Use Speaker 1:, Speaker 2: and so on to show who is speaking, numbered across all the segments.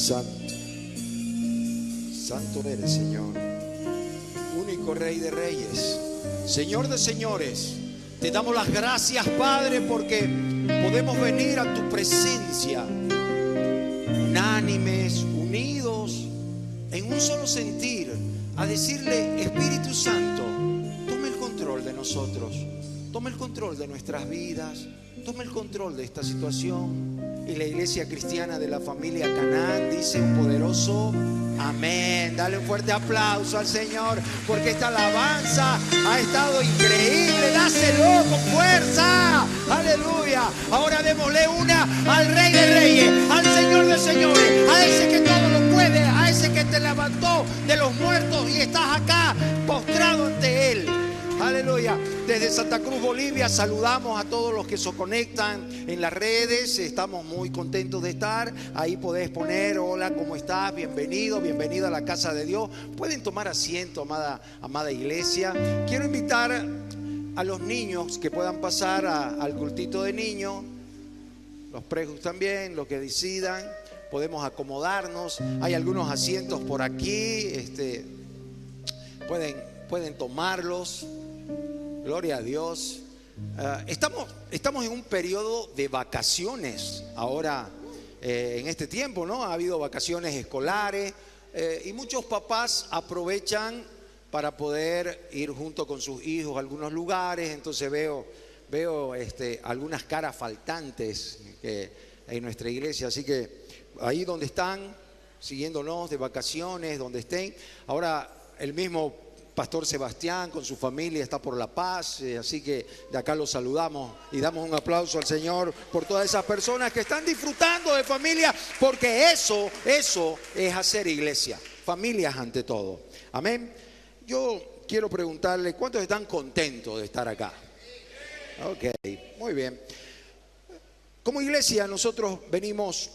Speaker 1: Santo, santo eres, Señor, único Rey de reyes, Señor de señores. Te damos las gracias, Padre, porque podemos venir a tu presencia unánimes, unidos, en un solo sentir, a decirle: Espíritu Santo, tome el control de nosotros, tome el control de nuestras vidas, tome el control de esta situación. Y la iglesia cristiana de la familia Canaán dice un poderoso amén. Dale un fuerte aplauso al Señor, porque esta alabanza ha estado increíble. Dáselo con fuerza, aleluya. Ahora démosle una al Rey de reyes, al Señor de señores, a ese que todo lo puede, a ese que te levantó de los muertos y estás acá postrado ante Él. Aleluya. Desde Santa Cruz, Bolivia, saludamos a todos los que se conectan en las redes. Estamos muy contentos de estar. Ahí podés poner: hola, ¿cómo estás? Bienvenido, bienvenida a la casa de Dios. Pueden tomar asiento, amada iglesia. Quiero invitar a los niños que puedan pasar al cultito de niños. Los prejos también, los que decidan. Podemos acomodarnos. Hay algunos asientos por aquí. Pueden tomarlos. Gloria a Dios. Estamos en un periodo de vacaciones ahora, en este tiempo, ¿no? Ha habido vacaciones escolares y muchos papás aprovechan para poder ir junto con sus hijos a algunos lugares. Entonces veo algunas caras faltantes en nuestra iglesia. Así que ahí donde están, siguiéndonos de vacaciones, donde estén. Ahora el mismo Pastor Sebastián con su familia está por La Paz, así que de acá los saludamos y damos un aplauso al Señor por todas esas personas que están disfrutando de familia, porque eso es hacer iglesia, familias ante todo. Amén. Yo quiero preguntarle: ¿cuántos están contentos de estar acá? Ok, muy bien. Como iglesia nosotros venimos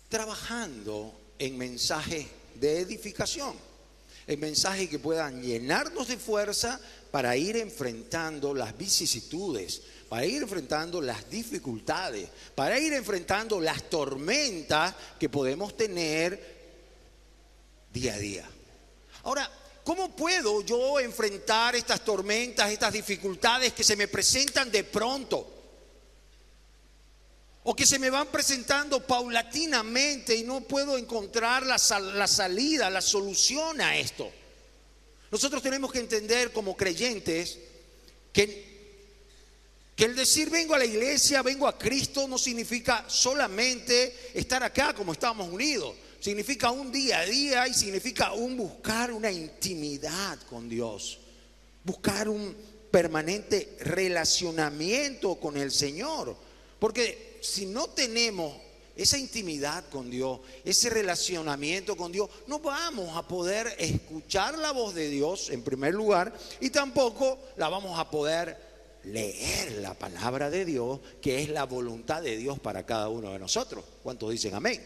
Speaker 1: trabajando en mensajes de edificación, en mensajes que puedan llenarnos de fuerza para ir enfrentando las vicisitudes, para ir enfrentando las dificultades, para ir enfrentando las tormentas que podemos tener día a día. Ahora, ¿cómo puedo yo enfrentar estas tormentas, estas dificultades que se me presentan de pronto? O que se me van presentando paulatinamente y no puedo encontrar la salida, la solución a esto. Nosotros tenemos que entender como creyentes que el decir vengo a la iglesia, vengo a Cristo, no significa solamente estar acá como estamos unidos. Significa un día a día y significa buscar una intimidad con Dios. Buscar un permanente relacionamiento con el Señor. Porque si no tenemos esa intimidad con Dios, ese relacionamiento con Dios, no vamos a poder escuchar la voz de Dios en primer lugar, y tampoco la vamos a poder leer la palabra de Dios, que es la voluntad de Dios para cada uno de nosotros. ¿Cuántos dicen amén?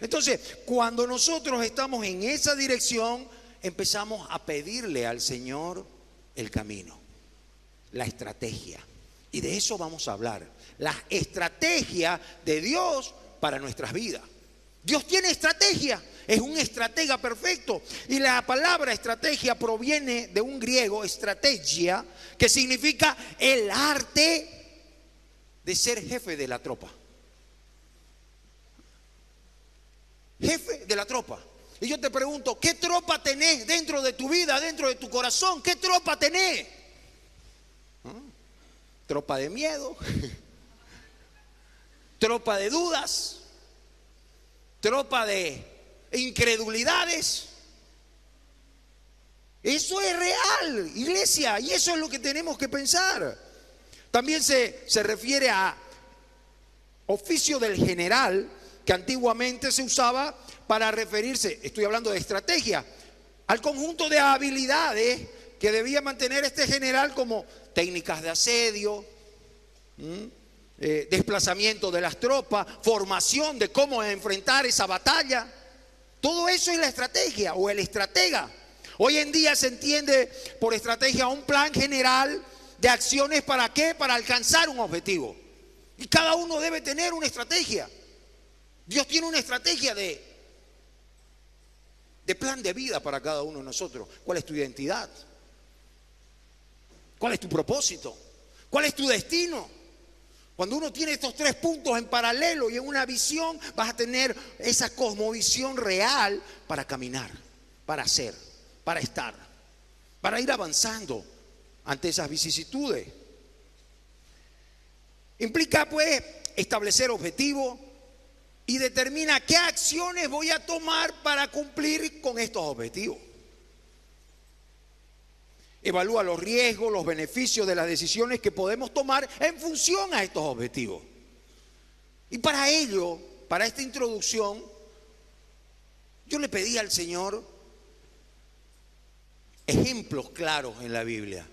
Speaker 1: Entonces, cuando nosotros estamos en esa dirección, empezamos a pedirle al Señor el camino, la estrategia. Y de eso vamos a hablar. La estrategia de Dios para nuestras vidas. Dios tiene estrategia, es un estratega perfecto. Y la palabra estrategia proviene de un griego, estrategia, que significa el arte de ser jefe de la tropa. Jefe de la tropa. Y yo te pregunto: ¿qué tropa tenés dentro de tu vida, dentro de tu corazón? ¿Qué tropa tenés? Tropa de miedo, tropa de dudas, tropa de incredulidades. Eso es real, iglesia, y eso es lo que tenemos que pensar. También se refiere a oficio del general, que antiguamente se usaba para referirse, estoy hablando de estrategia, al conjunto de habilidades que debía mantener este general, como técnicas de asedio, desplazamiento de las tropas, formación de cómo enfrentar esa batalla. Todo eso es la estrategia o el estratega. Hoy en día se entiende por estrategia un plan general de acciones. ¿Para qué? Para alcanzar un objetivo. Y cada uno debe tener una estrategia. Dios tiene una estrategia de plan de vida para cada uno de nosotros. ¿Cuál es tu identidad? ¿Cuál es tu propósito? ¿Cuál es tu destino? Cuando uno tiene estos tres puntos en paralelo y en una visión, vas a tener esa cosmovisión real para caminar, para hacer, para estar, para ir avanzando ante esas vicisitudes. Implica pues establecer objetivos y determina qué acciones voy a tomar para cumplir con estos objetivos. Evalúa los riesgos, los beneficios de las decisiones que podemos tomar en función a estos objetivos. Y para ello, para esta introducción, yo le pedí al Señor ejemplos claros en la Biblia.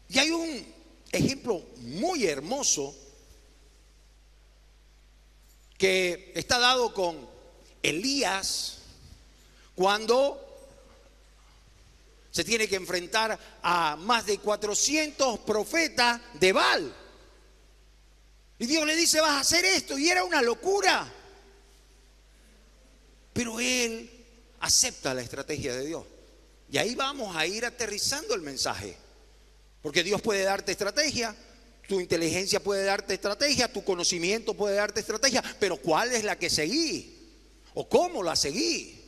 Speaker 1: Y hay un ejemplo muy hermoso que está dado con Elías cuando se tiene que enfrentar a más de 400 profetas de Baal. Y Dios le dice, vas a hacer esto. Y era una locura. Pero él acepta la estrategia de Dios. Y ahí vamos a ir aterrizando el mensaje. Porque Dios puede darte estrategia, tu inteligencia puede darte estrategia, tu conocimiento puede darte estrategia. Pero ¿cuál es la que seguí? ¿O cómo la seguí?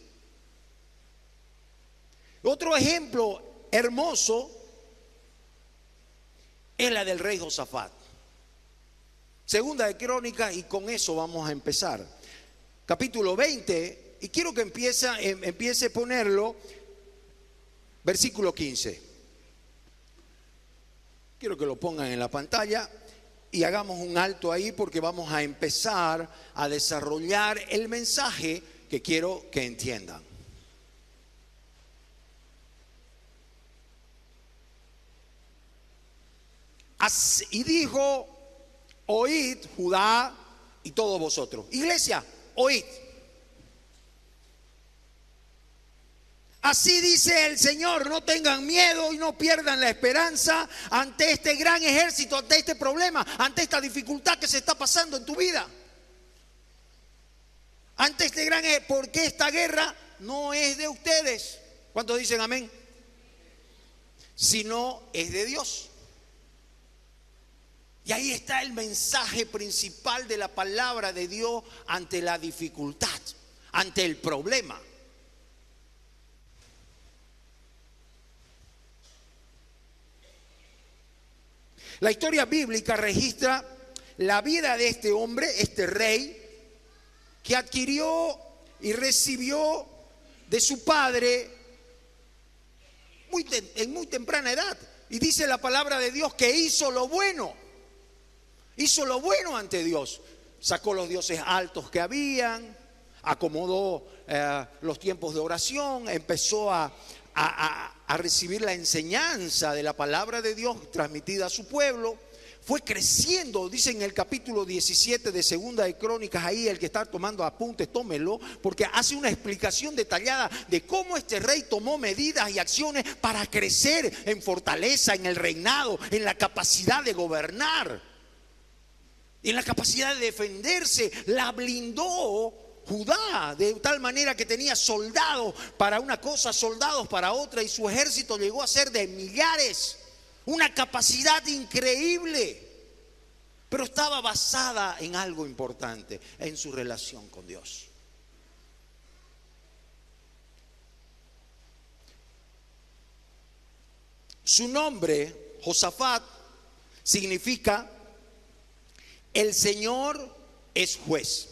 Speaker 1: Otro ejemplo hermoso es la del rey Josafat. Segunda de Crónicas, y con eso vamos a empezar. Capítulo 20, y quiero que empiece a ponerlo, versículo 15. Quiero que lo pongan en la pantalla y hagamos un alto ahí porque vamos a empezar a desarrollar el mensaje que quiero que entiendan. Y dijo, oíd Judá y todos vosotros. Iglesia, oíd. Así dice el Señor, no tengan miedo y no pierdan la esperanza ante este gran ejército, ante este problema, ante esta dificultad que se está pasando en tu vida. Ante este gran ejército, porque esta guerra no es de ustedes. ¿Cuántos dicen amén? Sino es de Dios. Y ahí está el mensaje principal de la palabra de Dios ante la dificultad, ante el problema. La historia bíblica registra la vida de este hombre, este rey, que adquirió y recibió de su padre en muy temprana edad. Y dice la palabra de Dios que hizo lo bueno. Hizo lo bueno ante Dios. Sacó los dioses altos que habían, acomodó los tiempos de oración, empezó a recibir la enseñanza de la palabra de Dios transmitida a su pueblo. Fue creciendo, dice en el capítulo 17 de Segunda de Crónicas, ahí el que está tomando apuntes, tómelo, porque hace una explicación detallada de cómo este rey tomó medidas y acciones para crecer en fortaleza, en el reinado, en la capacidad de gobernar, en la capacidad de defenderse. La blindó Judá de tal manera que tenía soldados para una cosa, soldados para otra, y su ejército llegó a ser de millares. Una capacidad increíble, pero estaba basada en algo importante, en su relación con Dios. Su nombre, Josafat, significa el Señor es juez.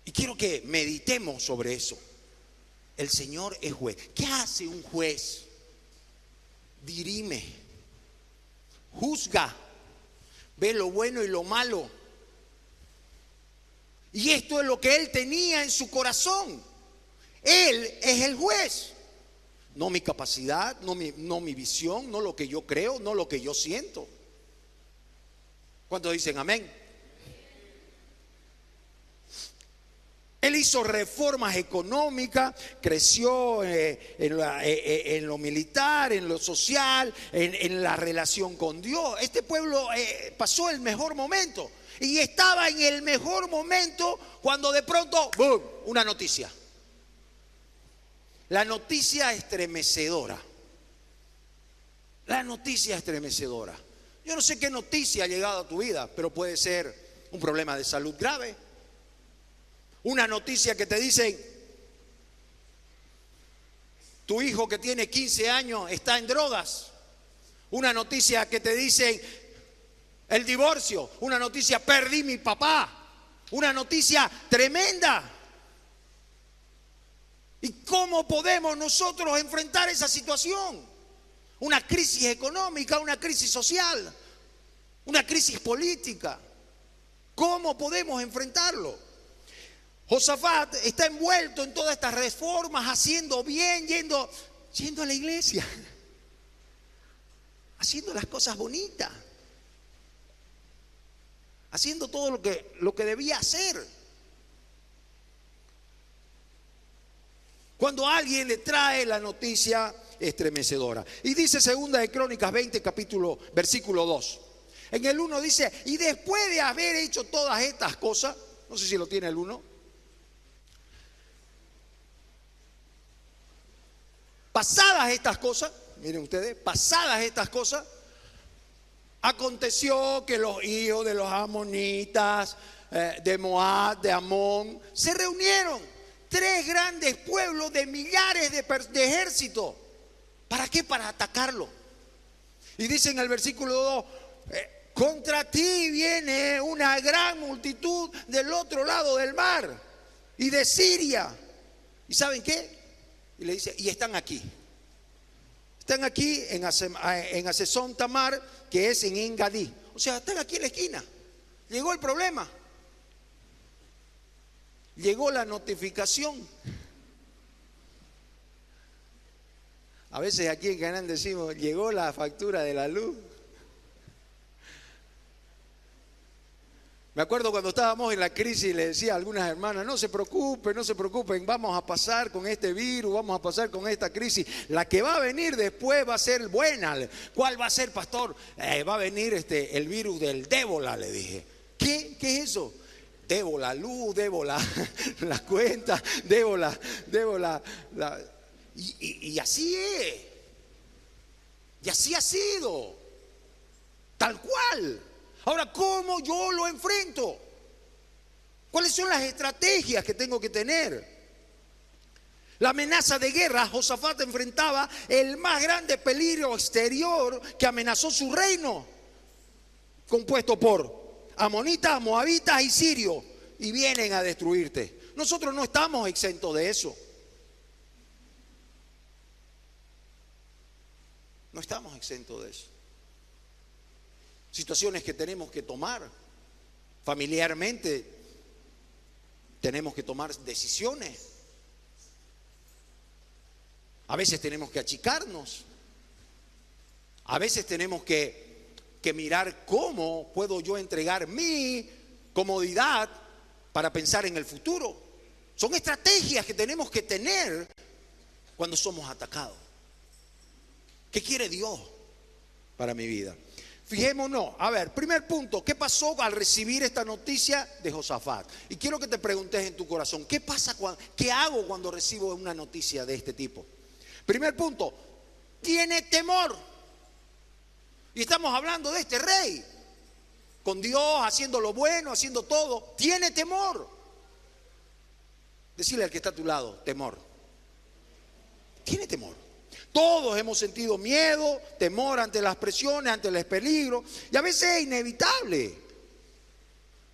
Speaker 1: Y quiero que meditemos sobre eso. El Señor es juez. ¿Qué hace un juez? Dirime, juzga, ve lo bueno y lo malo. Y esto es lo que él tenía en su corazón. Él es el juez. No mi capacidad, no mi visión, no lo que yo creo, no lo que yo siento. ¿Cuántos dicen amén? Él hizo reformas económicas, creció en lo militar, en lo social, en la relación con Dios. Este pueblo pasó el mejor momento y estaba en el mejor momento cuando de pronto, ¡boom!, una noticia. La noticia estremecedora. La noticia estremecedora. Yo no sé qué noticia ha llegado a tu vida, pero puede ser un problema de salud grave. Una noticia que te dicen, tu hijo que tiene 15 años está en drogas. Una noticia que te dicen, el divorcio. Una noticia, perdí mi papá. Una noticia tremenda. ¿Y cómo podemos nosotros enfrentar esa situación? Una crisis económica, una crisis social, una crisis política. ¿Cómo podemos enfrentarlo? Josafat está envuelto en todas estas reformas, haciendo bien, yendo a la iglesia, haciendo las cosas bonitas, haciendo todo lo que debía hacer. Cuando alguien le trae la noticia estremecedora. Y dice Segunda de Crónicas 20, versículo 2. En el 1 dice, y después de haber hecho todas estas cosas, no sé si lo tiene el 1. Pasadas estas cosas, miren ustedes, pasadas estas cosas, aconteció que los hijos de los amonitas, de Moab, de Amón, se reunieron. 3 grandes pueblos de millares de ejércitos. ¿Para qué? Para atacarlo. Y dice en el versículo 2, contra ti viene una gran multitud del otro lado del mar y de Siria. ¿Y saben qué? Y le dice, y están aquí. Están aquí en Hasezón Tamar, que es en En-Gadí. O sea, están aquí en la esquina. Llegó el problema. Llegó la notificación. A veces aquí en Canaán decimos, llegó la factura de la luz. Me acuerdo cuando estábamos en la crisis, le decía a algunas hermanas, no se preocupen, vamos a pasar con este virus, vamos a pasar con esta crisis. La que va a venir después va a ser buena. ¿Cuál va a ser, pastor? Va a venir el virus del Débola, le dije. ¿Qué es eso? Debo la luz, debo la cuenta, debo la y así es. Y así ha sido. Tal cual. Ahora, ¿cómo yo lo enfrento? ¿Cuáles son las estrategias que tengo que tener? La amenaza de guerra, Josafat enfrentaba el más grande peligro exterior que amenazó su reino, compuesto por amonitas, moabitas y sirios, y vienen a destruirte. Nosotros no estamos exentos de eso. No estamos exentos de eso. Situaciones que tenemos que tomar familiarmente, tenemos que tomar decisiones. A veces tenemos que achicarnos. A veces tenemos que mirar cómo puedo yo entregar mi comodidad para pensar en el futuro. Son estrategias que tenemos que tener cuando somos atacados. ¿Qué quiere Dios para mi vida? Fijémonos, a ver, primer punto, ¿qué pasó al recibir esta noticia de Josafat? Y quiero que te preguntes en tu corazón, ¿qué hago cuando recibo una noticia de este tipo? Primer punto, tiene temor. Y estamos hablando de este rey, con Dios, haciendo lo bueno, haciendo todo. Tiene temor. Decirle al que está a tu lado, temor. Tiene temor. Todos hemos sentido miedo, temor ante las presiones, ante los peligros. Y a veces es inevitable.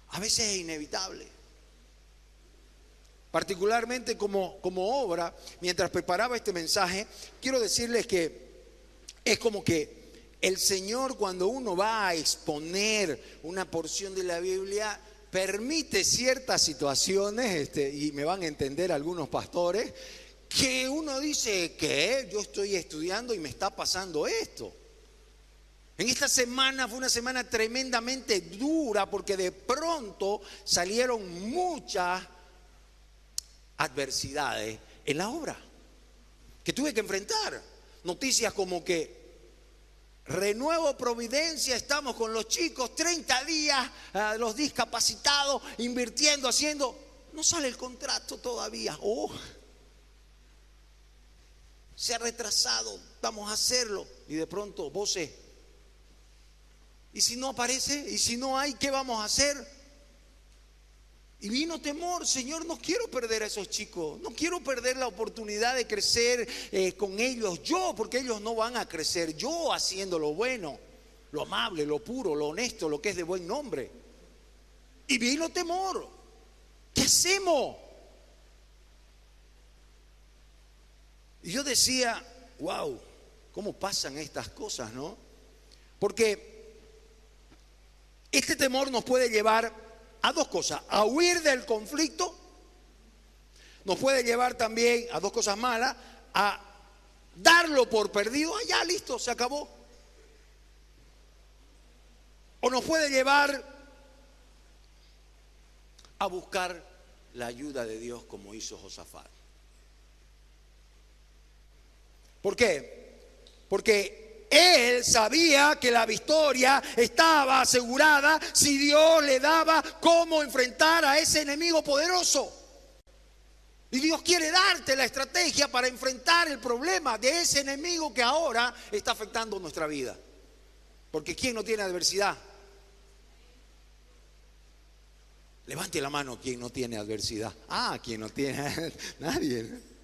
Speaker 1: A veces es inevitable. Particularmente como obra, mientras preparaba este mensaje, quiero decirles que es como que el Señor, cuando uno va a exponer una porción de la Biblia, permite ciertas situaciones, y me van a entender algunos pastores, que uno dice que yo estoy estudiando y me está pasando esto. En esta semana fue una semana tremendamente dura porque de pronto salieron muchas adversidades en la obra que tuve que enfrentar. Noticias como que Renuevo Providencia, estamos con los chicos 30 días, los discapacitados, invirtiendo, haciendo. No sale el contrato todavía. Se ha retrasado, vamos a hacerlo. Y de pronto voces. ¿Y si no aparece? ¿Y si no hay? ¿Qué vamos a hacer? Y vino temor. Señor, no quiero perder a esos chicos. No quiero perder la oportunidad de crecer con ellos. Porque ellos no van a crecer. Yo haciendo lo bueno, lo amable, lo puro, lo honesto, lo que es de buen nombre. Y vino temor. ¿Qué hacemos? Y yo decía, wow, ¿cómo pasan estas cosas, no? Porque este temor nos puede llevar a dos cosas: a huir del conflicto. Nos puede llevar también a dos cosas malas: a darlo por perdido. Ya listo, se acabó. O nos puede llevar a buscar la ayuda de Dios, como hizo Josafat. ¿Por qué? Porque él sabía que la victoria estaba asegurada si Dios le daba cómo enfrentar a ese enemigo poderoso. Y Dios quiere darte la estrategia para enfrentar el problema de ese enemigo que ahora está afectando nuestra vida. Porque ¿quién no tiene adversidad? Levante la mano quien no tiene adversidad. Quien no tiene, nadie.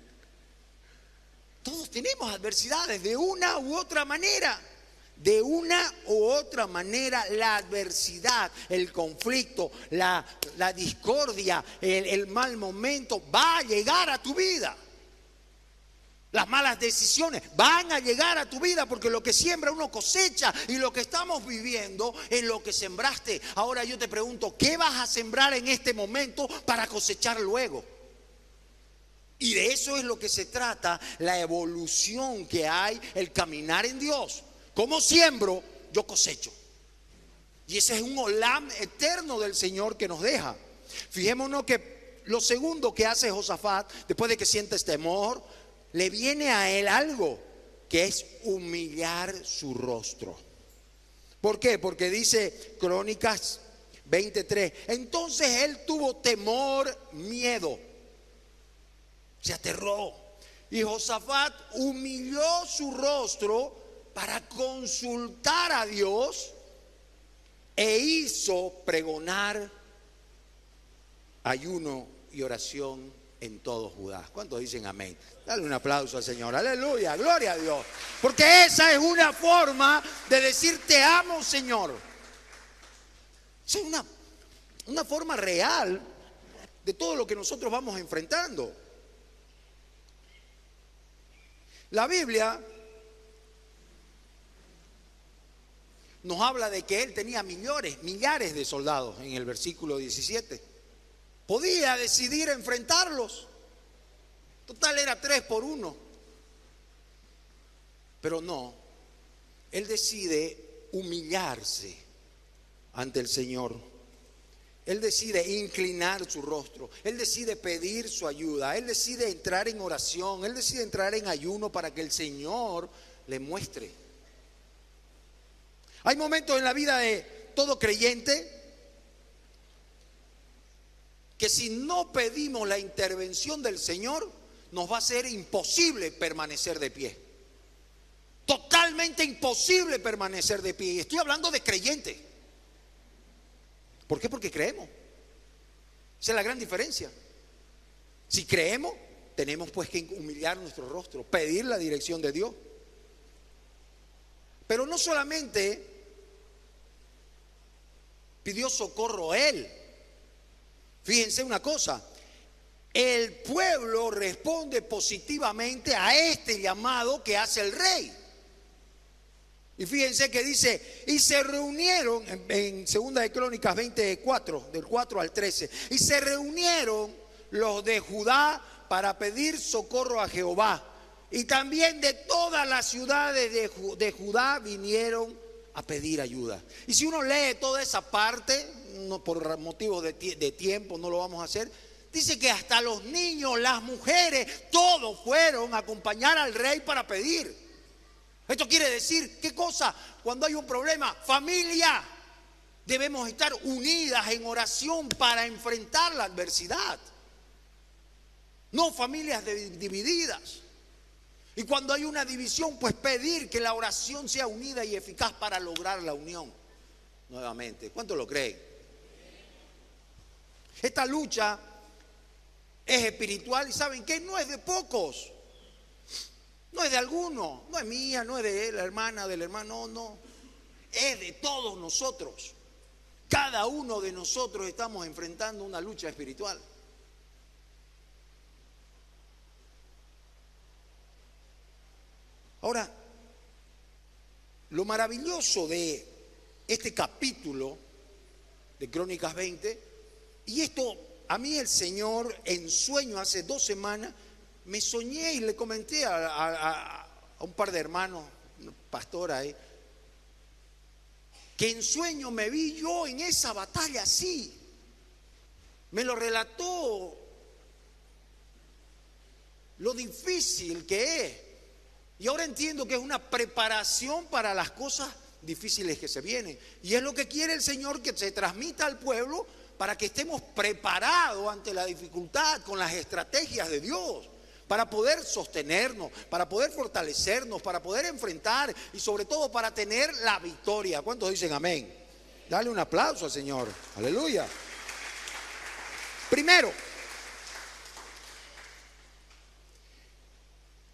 Speaker 1: Todos tenemos adversidades de una u otra manera. De una u otra manera, la adversidad, el conflicto, la discordia, el mal momento va a llegar a tu vida. Las malas decisiones van a llegar a tu vida, porque lo que siembra uno cosecha, y lo que estamos viviendo es lo que sembraste. Ahora yo te pregunto, ¿qué vas a sembrar en este momento para cosechar luego? Y de eso es lo que se trata, la evolución que hay, el caminar en Dios. Como siembro, yo cosecho. Y ese es un olam eterno del Señor que nos deja. Fijémonos que lo segundo que hace Josafat, después de que sientes temor, le viene a él algo, que es humillar su rostro. ¿Por qué? Porque dice Crónicas 23, entonces él tuvo temor, miedo. Se aterró. Y Josafat humilló su rostro para consultar a Dios e hizo pregonar ayuno y oración en todo Judá. ¿Cuántos dicen amén? Dale un aplauso al Señor. Aleluya, gloria a Dios. Porque esa es una forma de decir te amo, Señor. Es una forma real de todo lo que nosotros vamos enfrentando. La Biblia nos habla de que él tenía millares de soldados en el versículo 17. Podía decidir enfrentarlos. Total era 3 por 1. Pero no, él decide humillarse ante el Señor. Él decide inclinar su rostro. Él decide pedir su ayuda. Él decide entrar en oración. Él decide entrar en ayuno para que el Señor le muestre. Hay momentos en la vida de todo creyente que si no pedimos la intervención del Señor, nos va a ser imposible permanecer de pie. Totalmente imposible permanecer de pie. Y estoy hablando de creyentes. ¿Por qué? Porque creemos. Esa es la gran diferencia. Si creemos, tenemos pues que humillar nuestro rostro, pedir la dirección de Dios. Pero no solamente pidió socorro él. Fíjense una cosa, el pueblo responde positivamente a este llamado que hace el rey. Y fíjense que dice, y se reunieron, en 2 de Crónicas 24, del 4 al 13, y se reunieron los de Judá para pedir socorro a Jehová. Y también de todas las ciudades de Judá vinieron a pedir ayuda. Y si uno lee toda esa parte, no, por motivos de tiempo no lo vamos a hacer, Dice que hasta los niños, las mujeres, todos fueron a acompañar al rey para pedir. Esto quiere decir, ¿qué cosa? Cuando hay un problema, familia, debemos estar unidas en oración para enfrentar la adversidad. No familias divididas. Y cuando hay una división, pues pedir que la oración sea unida y eficaz para lograr la unión. Nuevamente, ¿cuántos lo creen? Esta lucha es espiritual y ¿saben qué? No es de pocos. No es de alguno, no es mía, no es de la hermana, del hermano, no. Es de todos nosotros. Cada uno de nosotros estamos enfrentando una lucha espiritual. Ahora, lo maravilloso de este capítulo de Crónicas 20, y esto a mí el Señor en sueño hace 2 semanas, me soñé y le comenté a un par de hermanos, una pastora ahí, que en sueño me vi yo en esa batalla así. Me lo relató lo difícil que es. Y ahora entiendo que es una preparación para las cosas difíciles que se vienen. Y es lo que quiere el Señor, que se transmita al pueblo para que estemos preparados ante la dificultad con las estrategias de Dios, para poder sostenernos, para poder fortalecernos, para poder enfrentar y sobre todo para tener la victoria. ¿Cuántos dicen amén? Dale un aplauso al Señor. Aleluya. Primero,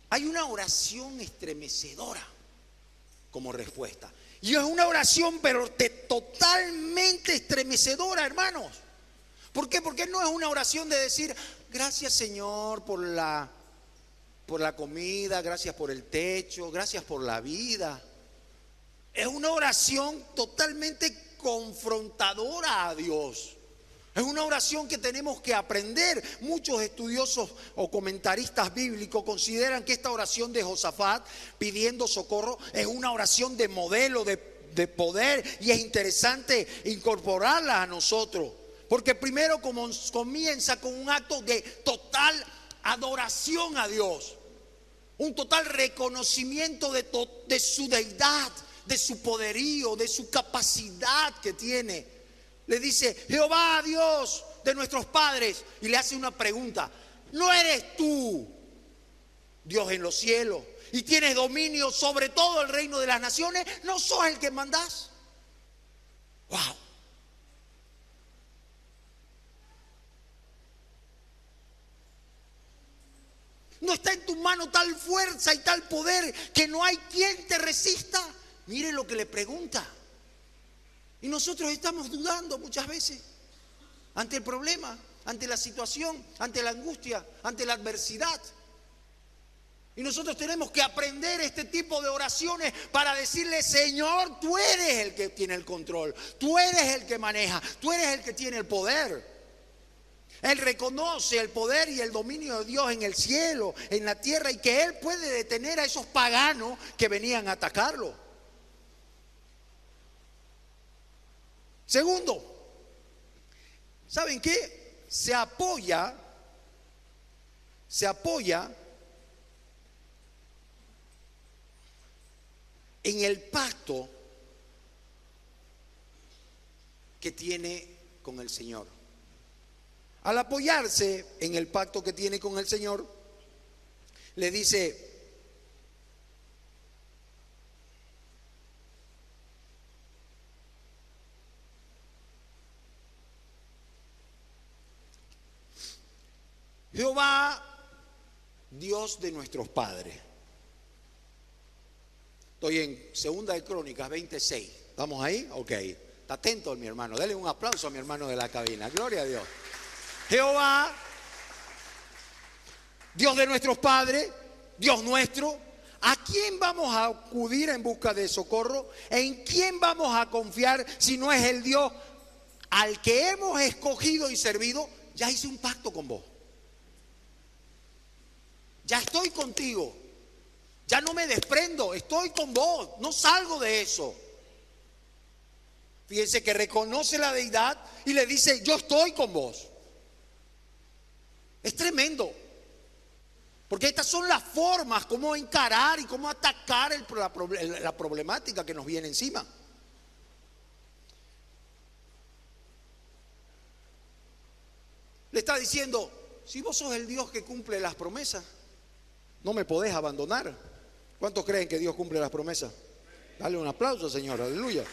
Speaker 1: hay una oración estremecedora como respuesta. Y es una oración pero totalmente estremecedora, hermanos. ¿Por qué? Porque no es una oración de decir, gracias Señor por la comida, gracias por el techo, gracias por la vida. Es una oración totalmente confrontadora a Dios. Es una oración que tenemos que aprender. Muchos estudiosos o comentaristas bíblicos consideran que esta oración de Josafat pidiendo socorro es una oración de modelo, de poder, y es interesante incorporarla a nosotros. Porque primero comienza con un acto de total adoración a Dios, un total reconocimiento de su deidad, de su poderío, de su capacidad que tiene. Le dice, Jehová Dios de nuestros padres, y le hace una pregunta: ¿no eres tú Dios en los cielos y tienes dominio sobre todo el reino de las naciones? ¿No sos el que mandás? Wow. ¿No está en tu mano tal fuerza y tal poder que no hay quien te resista? Mire lo que le pregunta. Y nosotros estamos dudando muchas veces ante el problema, ante la situación, ante la angustia, ante la adversidad. Y nosotros tenemos que aprender este tipo de oraciones para decirle: Señor, tú eres el que tiene el control, tú eres el que maneja, tú eres el que tiene el poder. Él reconoce el poder y el dominio de Dios en el cielo, en la tierra, y que Él puede detener a esos paganos que venían a atacarlo. Segundo, ¿saben qué? Se apoya en el pacto que tiene con el Señor. Al apoyarse en el pacto que tiene con el Señor, le dice: Jehová, Dios de nuestros padres. Estoy en 2 de Crónicas 26. ¿Vamos ahí? Ok. Está atento mi hermano. Dale un aplauso a mi hermano de la cabina. Gloria a Dios. Jehová, Dios de nuestros padres, Dios nuestro, ¿a quién vamos a acudir en busca de socorro? ¿En quién vamos a confiar si no es el Dios al que hemos escogido y servido? Ya hice un pacto con vos. Ya estoy contigo. Ya no me desprendo, estoy con vos, no salgo de eso. Fíjense que reconoce la deidad y le dice: yo estoy con vos. Es tremendo. Porque estas son las formas como encarar y cómo atacar la problemática que nos viene encima. Le está diciendo, si vos sos el Dios que cumple las promesas, no me podés abandonar. ¿Cuántos creen que Dios cumple las promesas? Dale un aplauso, Señor, aleluya.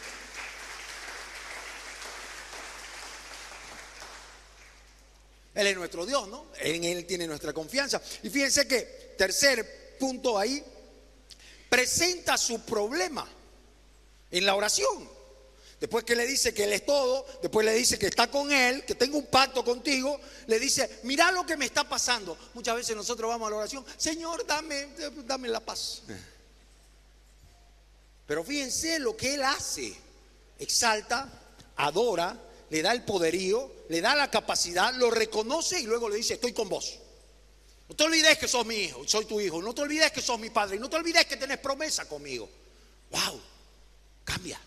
Speaker 1: Él es nuestro Dios, ¿no? En Él tiene nuestra confianza. Y fíjense que, tercer punto ahí, presenta su problema en la oración. Después que le dice que Él es todo, después le dice que está con Él, que tengo un pacto contigo, le dice, mira lo que me está pasando. Muchas veces nosotros vamos a la oración, Señor, dame la paz. Pero fíjense lo que Él hace. Exalta, adora, le da el poderío, le da la capacidad, lo reconoce y luego le dice, estoy con vos. No te olvides que sos mi hijo, soy tu hijo. No te olvides que sos mi padre. No te olvides que tenés promesa conmigo. ¡Wow! Cambia.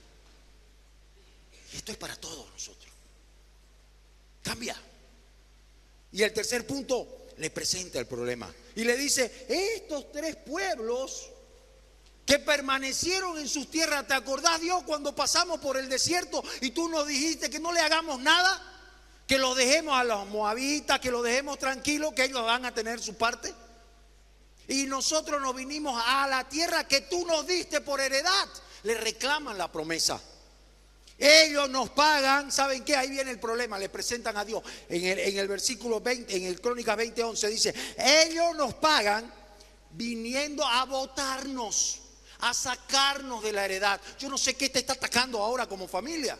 Speaker 1: Y esto es para todos nosotros. Cambia. Y el tercer punto, le presenta el problema. Y le dice, estos tres pueblos que permanecieron en sus tierras, ¿te acordás, Dios, cuando pasamos por el desierto y tú nos dijiste que no le hagamos nada? Que los dejemos a los moabitas, que los dejemos tranquilos, que ellos van a tener su parte. Y nosotros nos vinimos a la tierra que tú nos diste por heredad. Le reclaman la promesa. Ellos nos pagan, ¿saben qué? Ahí viene el problema, le presentan a Dios. En el versículo 20, en el Crónicas 20:11 dice, ellos nos pagan viniendo a votarnos, a sacarnos de la heredad. Yo no sé qué te está atacando ahora como familia,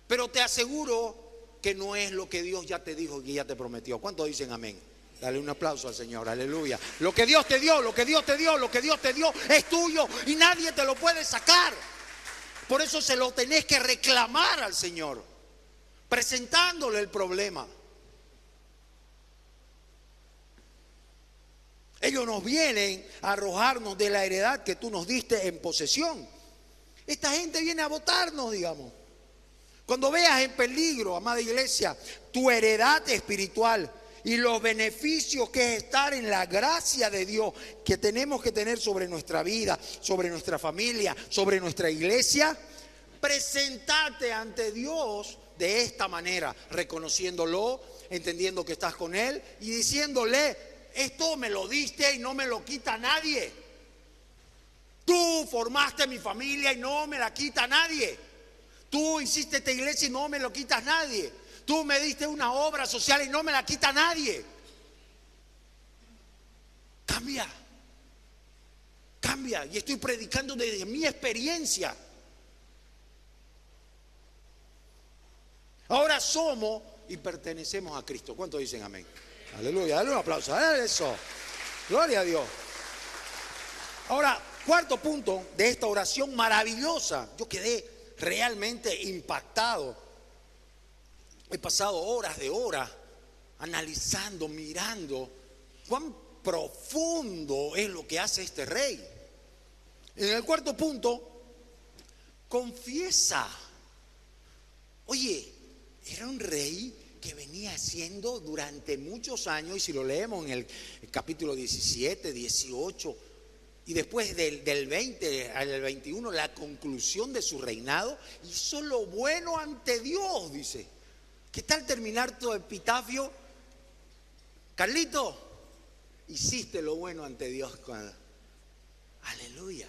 Speaker 1: pero te aseguro que no es lo que Dios ya te dijo y ya te prometió. ¿Cuántos dicen amén? Dale un aplauso al Señor, aleluya. Lo que Dios te dio, lo que Dios te dio, lo que Dios te dio es tuyo y nadie te lo puede sacar. Por eso se lo tenés que reclamar al Señor, presentándole el problema. Ellos nos vienen a arrojarnos de la heredad que tú nos diste en posesión. Esta gente viene a votarnos, digamos. Cuando veas en peligro, amada iglesia, tu heredad espiritual y los beneficios que es estar en la gracia de Dios que tenemos que tener sobre nuestra vida, sobre nuestra familia, sobre nuestra iglesia, presentate ante Dios de esta manera, reconociéndolo, entendiendo que estás con Él y diciéndole, esto me lo diste y no me lo quita nadie. Tú formaste mi familia y no me la quita nadie. Tú hiciste esta iglesia y no me lo quitas nadie. Tú me diste una obra social y no me la quita nadie. Cambia. Cambia. Y estoy predicando desde mi experiencia. Ahora somos y pertenecemos a Cristo. ¿Cuántos dicen amén? Aleluya. Dale un aplauso. Dale eso. Gloria a Dios. Ahora, cuarto punto de esta oración maravillosa. Yo quedé realmente impactado. He pasado horas de horas analizando, mirando cuán profundo es lo que hace este rey. En el cuarto punto, confiesa. Oye, era un rey que venía haciendo durante muchos años, y si lo leemos en el capítulo 17, 18, y después del 20 al 21, la conclusión de su reinado, hizo lo bueno ante Dios, dice. ¿Qué tal terminar tu epitafio? Carlito, hiciste lo bueno ante Dios. Aleluya.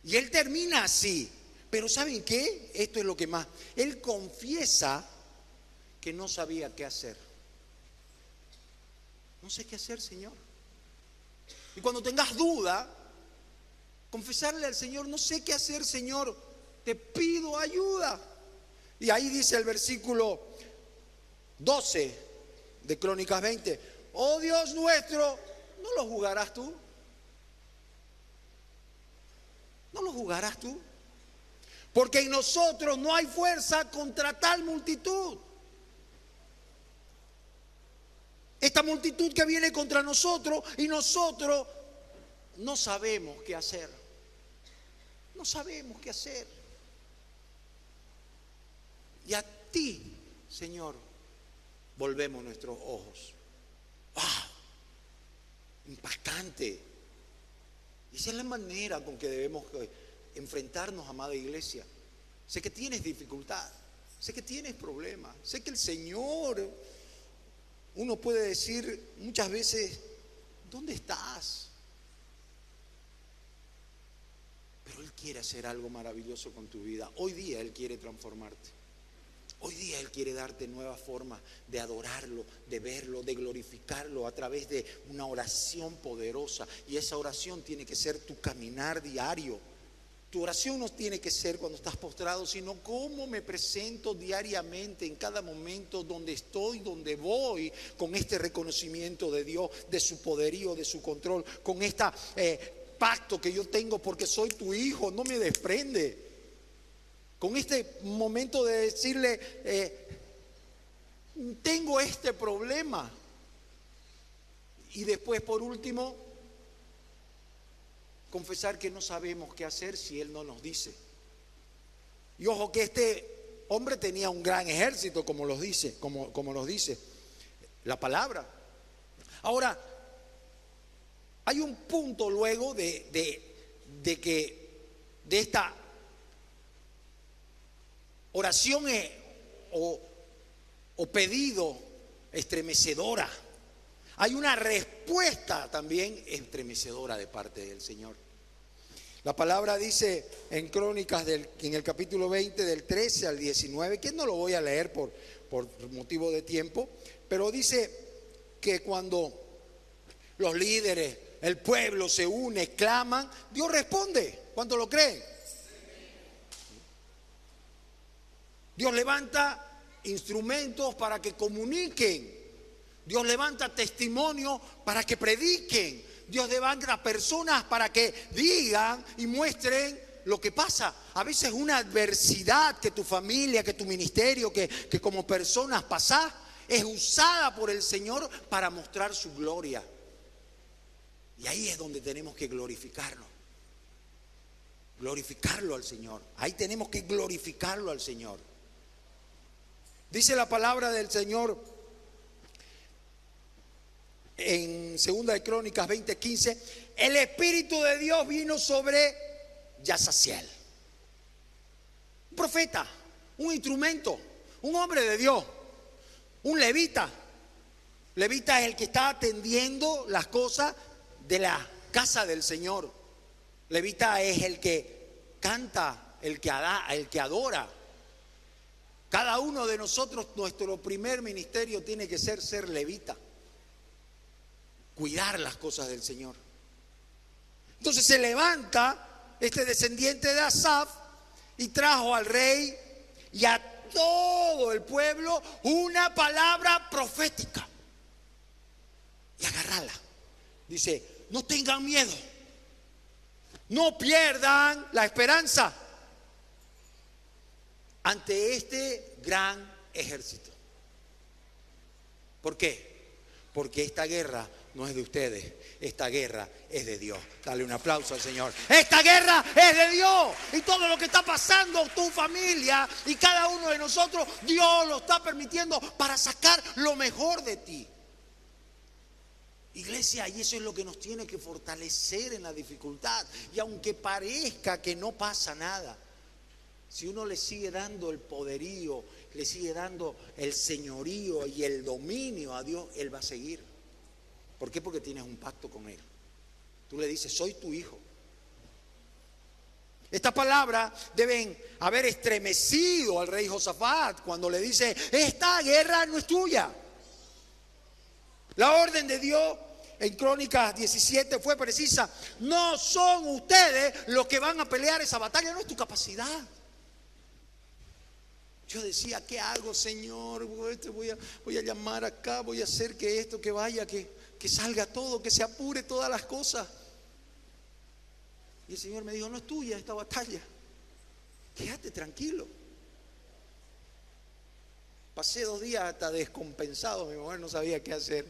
Speaker 1: Y él termina así. Pero ¿saben qué? Esto es lo que más. Él confiesa que no sabía qué hacer. No sé qué hacer, Señor. Y cuando tengas duda, confesarle al Señor, no sé qué hacer, Señor. Te pido ayuda. Y ahí dice el versículo 12 de Crónicas 20, oh Dios nuestro, ¿no lo juzgarás tú? ¿No lo juzgarás tú? Porque en nosotros no hay fuerza contra tal multitud. Esta multitud que viene contra nosotros y nosotros no sabemos qué hacer. No sabemos qué hacer. Y a ti, Señor, volvemos nuestros ojos. impactante. Y esa es la manera con que debemos enfrentarnos, amada iglesia. Sé que tienes dificultad, sé que tienes problemas, sé que el Señor, uno puede decir muchas veces, ¿dónde estás? Pero Él quiere hacer algo maravilloso con tu vida. Hoy día Él quiere transformarte. Hoy día Él quiere darte nuevas formas de adorarlo, de verlo, de glorificarlo a través de una oración poderosa. Y esa oración tiene que ser tu caminar diario. Tu oración no tiene que ser cuando estás postrado, sino cómo me presento diariamente en cada momento donde estoy, donde voy, con este reconocimiento de Dios, de su poderío, de su control, con esta pacto que yo tengo porque soy tu hijo, no me desprende. Con este momento de decirle, tengo este problema. Y después, por último, confesar que no sabemos qué hacer si Él no nos dice. Y ojo que este hombre tenía un gran ejército, como nos dice la palabra. Ahora, hay un punto luego de esta oración o pedido estremecedora. Hay una respuesta también estremecedora de parte del Señor. La palabra dice en Crónicas en el capítulo 20 del 13 al 19, que no lo voy a leer por motivo de tiempo, pero dice que cuando los líderes, el pueblo se une, claman, Dios responde. ¿Cuánto lo creen? Dios levanta instrumentos para que comuniquen. Dios levanta testimonio para que prediquen. Dios levanta personas para que digan y muestren lo que pasa. A veces una adversidad que tu familia, que tu ministerio, que como personas pasás, es usada por el Señor para mostrar su gloria. Y ahí es donde tenemos que glorificarlo. Glorificarlo al Señor. Ahí tenemos que glorificarlo al Señor. Dice la palabra del Señor en 2 de Crónicas 20:15, el Espíritu de Dios vino sobre Yazaziel. Un profeta, un instrumento, un hombre de Dios, un levita. Levita es el que está atendiendo las cosas de la casa del Señor. Levita es el que canta, el que adora. Cada uno de nosotros, nuestro primer ministerio tiene que ser levita. Cuidar las cosas del Señor. Entonces se levanta este descendiente de Asaf y trajo al rey y a todo el pueblo una palabra profética. Y agarrala. Dice, no tengan miedo. No pierdan la esperanza ante este gran ejército. ¿Por qué? Porque esta guerra no es de ustedes, esta guerra es de Dios. Dale un aplauso al Señor. Esta guerra es de Dios. Y todo lo que está pasando, tu familia y cada uno de nosotros, Dios lo está permitiendo para sacar lo mejor de ti. Iglesia, y eso es lo que nos tiene que fortalecer en la dificultad. Y aunque parezca que no pasa nada, si uno le sigue dando el poderío, le sigue dando el señorío y el dominio a Dios, Él va a seguir. ¿Por qué? Porque tienes un pacto con Él. Tú le dices, soy tu hijo. Esta palabra deben haber estremecido al rey Josafat cuando le dice, esta guerra no es tuya. La orden de Dios en Crónicas 17 fue precisa. No son ustedes los que van a pelear esa batalla, no es tu capacidad. Yo decía, ¿qué hago, Señor? Voy a llamar acá, voy a hacer que esto, que vaya, que salga todo, que se apure todas las cosas. Y el Señor me dijo, no es tuya esta batalla. Quédate tranquilo. Pasé 2 días hasta descompensado, mi mujer no sabía qué hacer.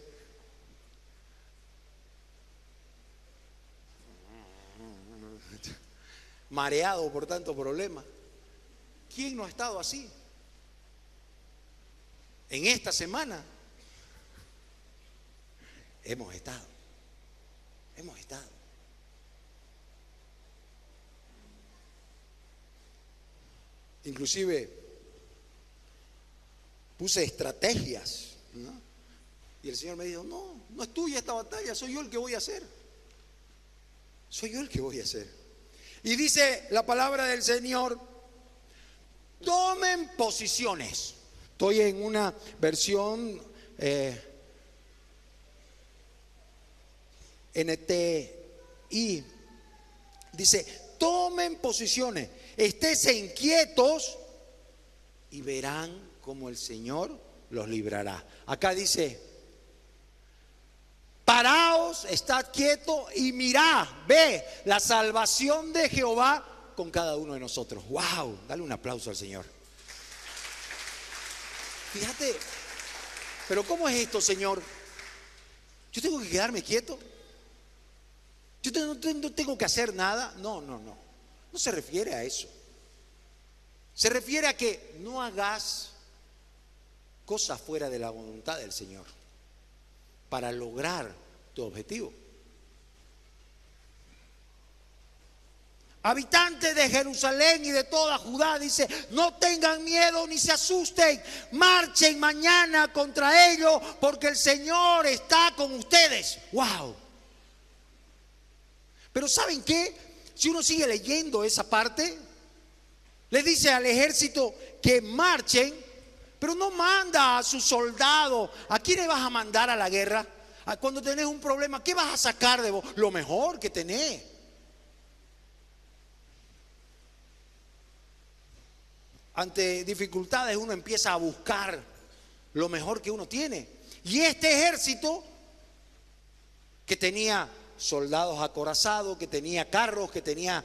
Speaker 1: Mareado por tanto problema. ¿Quién no ha estado así? En esta semana hemos estado. Hemos estado. Inclusive puse estrategias, ¿no? Y el Señor me dijo, no es tuya esta batalla, soy yo el que voy a hacer. Soy yo el que voy a hacer. Y dice la palabra del Señor, tomen posiciones. Estoy en una versión NTI. Dice, tomen posiciones, esténse inquietos y verán cómo el Señor los librará. Acá dice, paraos, estad quietos y mirad, ve la salvación de Jehová con cada uno de nosotros. ¡Wow! Dale un aplauso al Señor. Fíjate, pero ¿cómo es esto, Señor? ¿Yo tengo que quedarme quieto? ¿Yo no tengo que hacer nada? No. No se refiere a eso. Se refiere a que no hagas cosas fuera de la voluntad del Señor para lograr tu objetivo. Habitantes de Jerusalén y de toda Judá, dice, no tengan miedo ni se asusten, marchen mañana contra ellos porque el Señor está con ustedes. ¡Wow! Pero ¿saben qué? Si uno sigue leyendo esa parte, le dice al ejército que marchen, pero no manda a sus soldados. ¿A quién le vas a mandar a la guerra? Cuando tenés un problema, ¿qué vas a sacar de vos? Lo mejor que tenés. Ante dificultades uno empieza a buscar lo mejor que uno tiene. Y este ejército que tenía soldados acorazados, que tenía carros, que tenía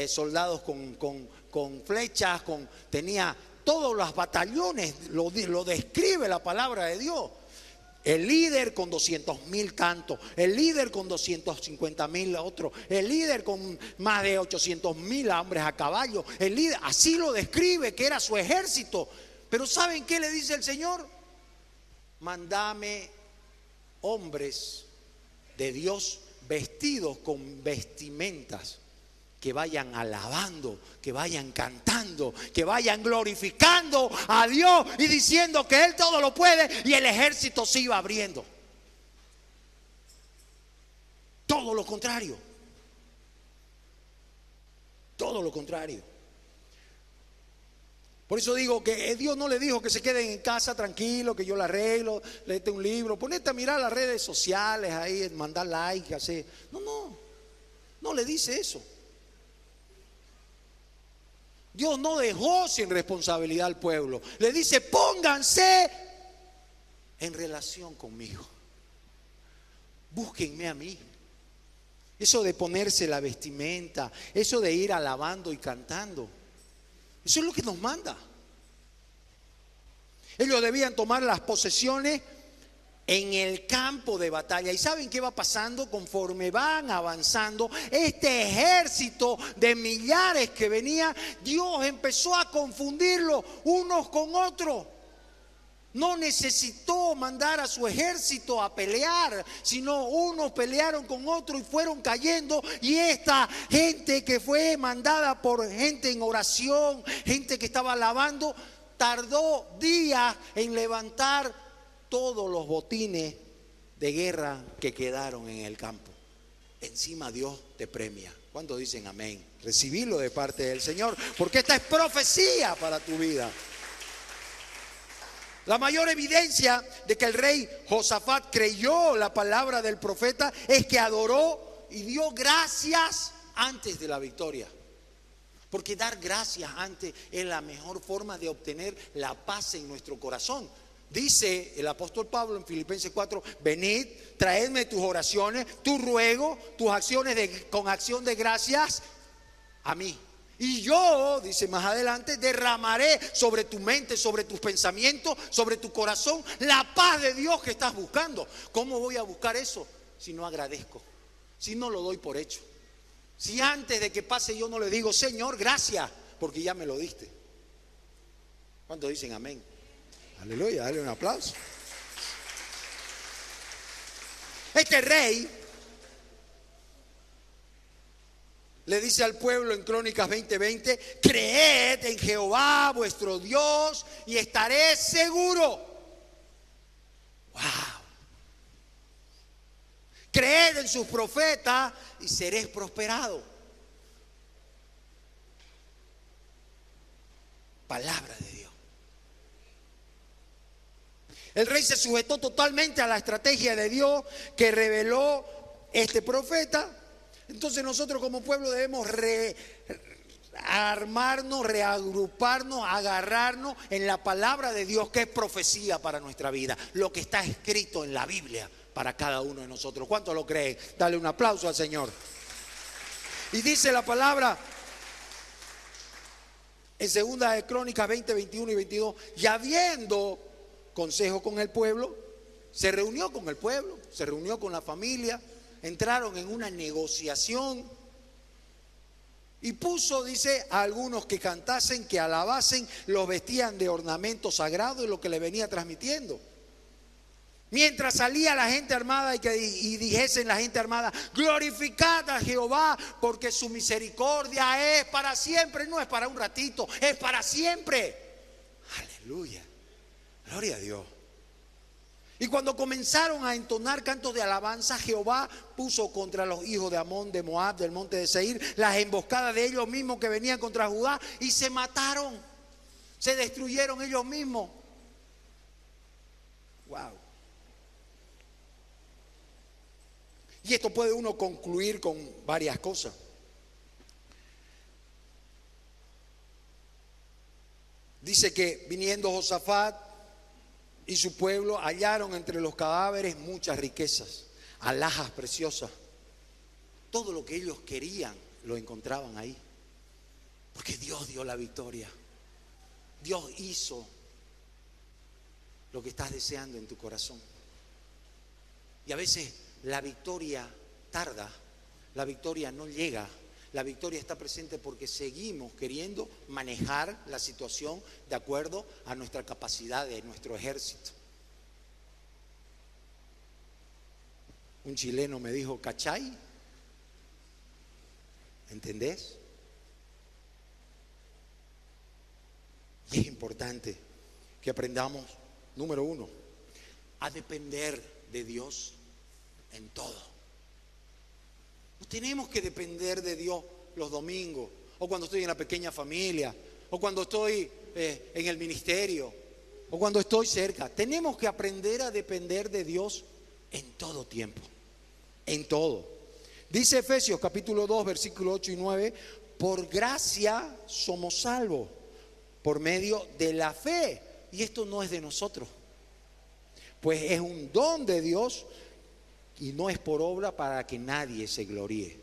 Speaker 1: soldados con flechas, tenía todos los batallones, lo describe la palabra de Dios. El líder con 200,000 cantos, el líder con 250,000 otros, el líder con más de 800,000 hombres a caballo, el líder, así lo describe que era su ejército. Pero ¿saben qué le dice el Señor? Mándame hombres de Dios vestidos con vestimentas que vayan alabando, que vayan cantando, que vayan glorificando a Dios y diciendo que Él todo lo puede, y el ejército se iba abriendo. Todo lo contrario. Todo lo contrario. Por eso digo que Dios no le dijo que se queden en casa tranquilo, que yo la arreglo, léete un libro, ponete a mirar las redes sociales ahí, mandar like, así. No le dice eso. Dios no dejó sin responsabilidad al pueblo. Le dice, pónganse en relación conmigo. Búsquenme a mí. Eso de ponerse la vestimenta, eso de ir alabando y cantando, eso es lo que nos manda. Ellos debían tomar las posesiones en el campo de batalla. ¿Y saben qué va pasando? Conforme van avanzando, este ejército de millares que venía, Dios empezó a confundirlo unos con otros. No necesitó mandar a su ejército a pelear, sino unos pelearon con otros y fueron cayendo. Y esta gente que fue mandada por gente en oración, gente que estaba alabando, tardó días en levantar todos los botines de guerra que quedaron en el campo. Encima Dios te premia. ¿Cuántos dicen amén? Recibirlo de parte del Señor, porque esta es profecía para tu vida. La mayor evidencia de que el rey Josafat creyó la palabra del profeta es que adoró y dio gracias antes de la victoria. Porque dar gracias antes es la mejor forma de obtener la paz en nuestro corazón. Dice el apóstol Pablo en Filipenses 4, venid, traedme tus oraciones, tus ruegos, tus acciones con acción de gracias a mí. Y yo, dice más adelante, derramaré sobre tu mente, sobre tus pensamientos, sobre tu corazón, la paz de Dios que estás buscando. ¿Cómo voy a buscar eso si no agradezco? Si no lo doy por hecho. Si antes de que pase yo no le digo, Señor, gracias, porque ya me lo diste. ¿Cuántos dicen amén? Aleluya, dale un aplauso. Este rey le dice al pueblo en Crónicas 20:20, creed en Jehová vuestro Dios y estaréis seguros. Wow. Creed en sus profetas y seréis prosperados. Palabra de Dios. El rey se sujetó totalmente a la estrategia de Dios que reveló este profeta. Entonces nosotros como pueblo debemos rearmarnos, reagruparnos, agarrarnos en la palabra de Dios, que es profecía para nuestra vida, lo que está escrito en la Biblia para cada uno de nosotros. ¿Cuántos lo creen? Dale un aplauso al Señor. Y dice la palabra en segunda de Crónicas 20, 21 y 22, y habiendo consejo con el pueblo, se reunió con el pueblo, se reunió con la familia, entraron en una negociación y puso, dice, a algunos que cantasen, que alabasen, los vestían de ornamentos sagrados y lo que le venía transmitiendo. Mientras salía la gente armada y dijesen la gente armada, glorificad a Jehová porque su misericordia es para siempre. No es para un ratito, es para siempre. Aleluya, gloria a Dios. Y cuando comenzaron a entonar cantos de alabanza, Jehová puso contra los hijos de Amón, de Moab, del monte de Seir, las emboscadas de ellos mismos que venían contra Judá, y se mataron, se destruyeron ellos mismos. Wow. Y esto puede uno concluir con varias cosas. Dice que viniendo Josafat y su pueblo hallaron entre los cadáveres muchas riquezas, alhajas preciosas. Todo lo que ellos querían lo encontraban ahí. Porque Dios dio la victoria. Dios hizo lo que estás deseando en tu corazón. Y a veces la victoria tarda, la victoria no llega. La victoria está presente porque seguimos queriendo manejar la situación de acuerdo a nuestra capacidad de nuestro ejército. Un chileno me dijo, ¿cachai? ¿Entendés? Y es importante que aprendamos, número uno, a depender de Dios en todo. No tenemos que depender de Dios los domingos, o cuando estoy en la pequeña familia, o cuando estoy en el ministerio, o cuando estoy cerca. Tenemos que aprender a depender de Dios en todo tiempo, en todo. Dice Efesios capítulo 2, versículo 8 y 9, por gracia somos salvos, por medio de la fe. Y esto no es de nosotros, pues es un don de Dios, y no es por obra para que nadie se gloríe.